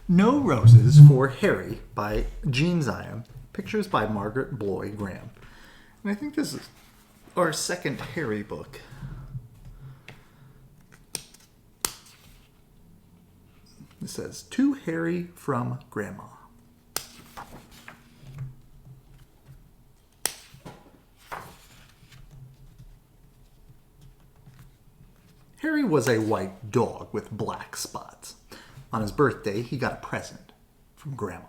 No Roses for Harry by Jean Zion. Pictures by Margaret Bloy Graham. And I think this is our second Harry book. It says, To Harry from Grandma. Harry was a white dog with black spots. On his birthday, he got a present from Grandma.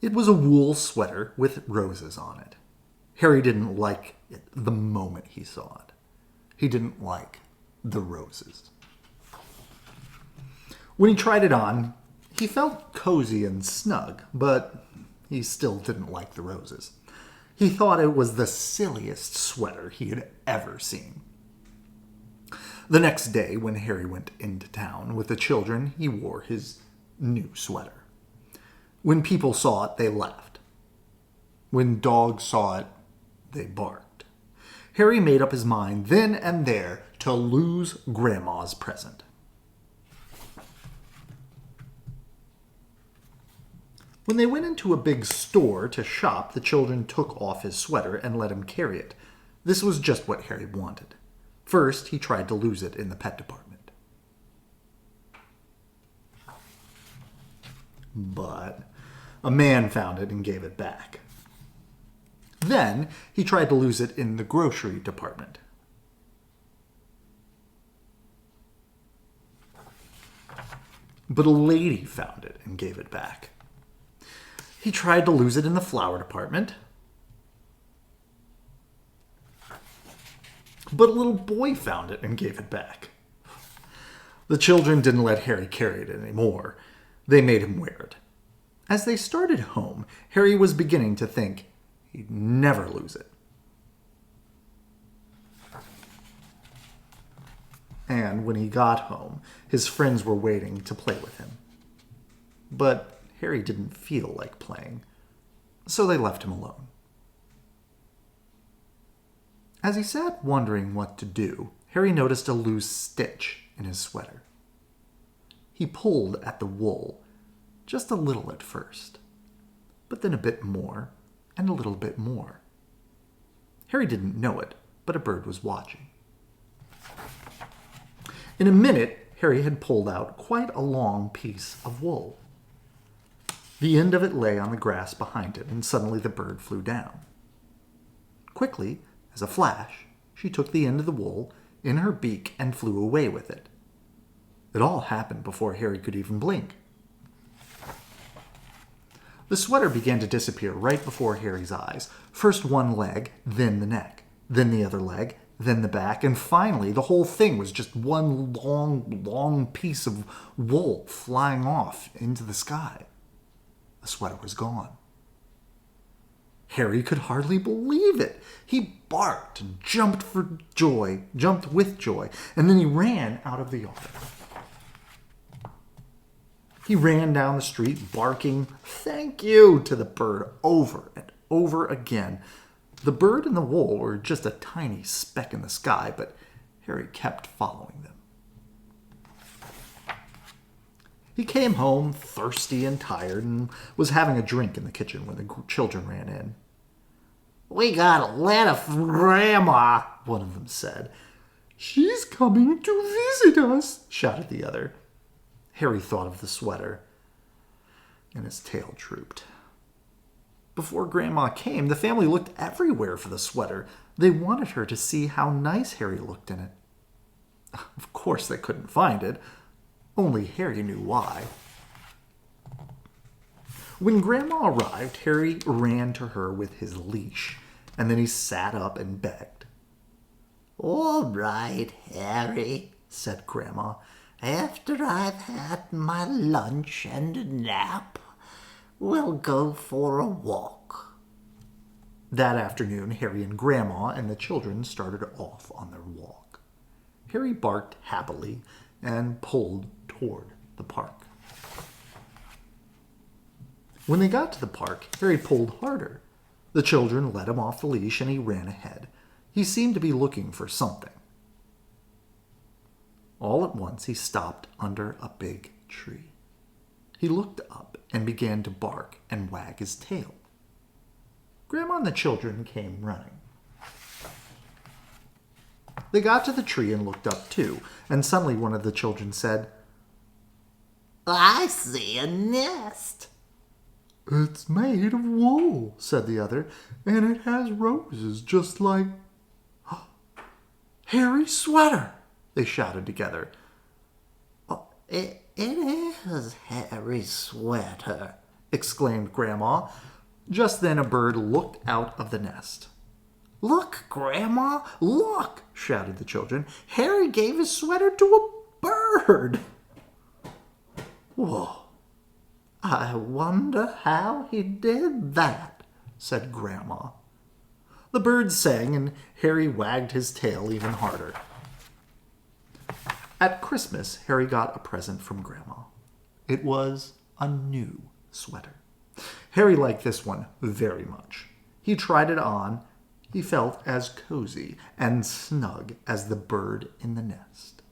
It was a wool sweater with roses on it. Harry didn't like it the moment he saw it. He didn't like the roses. When he tried it on, he felt cozy and snug, but he still didn't like the roses. He thought it was the silliest sweater he had ever seen. The next day, when Harry went into town with the children, he wore his new sweater. When people saw it, they laughed. When dogs saw it, they barked. Harry made up his mind then and there to lose Grandma's present. When they went into a big store to shop, the children took off his sweater and let him carry it. This was just what Harry wanted. First, he tried to lose it in the pet department. But a man found it and gave it back. Then, he tried to lose it in the grocery department. But a lady found it and gave it back. He tried to lose it in the flower department. But a little boy found it and gave it back. The children didn't let Harry carry it anymore. They made him wear it. As they started home, Harry was beginning to think he'd never lose it. And when he got home, his friends were waiting to play with him. But Harry didn't feel like playing, so they left him alone. As he sat wondering what to do, Harry noticed a loose stitch in his sweater. He pulled at the wool, just a little at first, but then a bit more and a little bit more. Harry didn't know it, but a bird was watching. In a minute, Harry had pulled out quite a long piece of wool. The end of it lay on the grass behind him, and suddenly the bird flew down. Quickly, as a flash, she took the end of the wool in her beak and flew away with it. It all happened before Harry could even blink. The sweater began to disappear right before Harry's eyes. First one leg, then the neck, then the other leg, then the back, and finally the whole thing was just one long piece of wool flying off into the sky. The sweater was gone. Harry could hardly believe it. He barked and jumped with joy, and then he ran out of the yard. He ran down the street barking, "Thank you," to the bird over and over again. The bird and the wool were just a tiny speck in the sky, but Harry kept following them. He came home thirsty and tired and was having a drink in the kitchen when the children ran in. "We got a letter from Grandma," one of them said. "She's coming to visit us," shouted the other. Harry thought of the sweater, and his tail drooped. Before Grandma came, the family looked everywhere for the sweater. They wanted her to see how nice Harry looked in it. Of course they couldn't find it. Only Harry knew why. When Grandma arrived, Harry ran to her with his leash, and then he sat up and begged. "All right, Harry," said Grandma. "After I've had my lunch and a nap, we'll go for a walk." That afternoon, Harry and Grandma and the children started off on their walk. Harry barked happily and pulled toward the park. When they got to the park, Harry pulled harder. The children let him off the leash and he ran ahead. He seemed to be looking for something. All at once he stopped under a big tree. He looked up and began to bark and wag his tail. Grandma and the children came running. They got to the tree and looked up too, and suddenly one of the children said, I see a nest. It's made of wool, said the other, and it has roses just like Harry's sweater, they shouted together. It is Harry's sweater, exclaimed Grandma. Just then a bird looked out of the nest. Look, Grandma, look, shouted the children. Harry gave his sweater to a bird. Whoa, I wonder how he did that, said Grandma. The bird sang and Harry wagged his tail even harder. At Christmas, Harry got a present from Grandma. It was a new sweater. Harry liked this one very much. He tried it on. He felt as cozy and snug as the bird in the nest.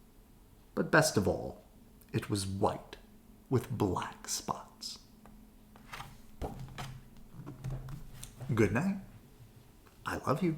But best of all, it was white with black spots. Good night. I love you.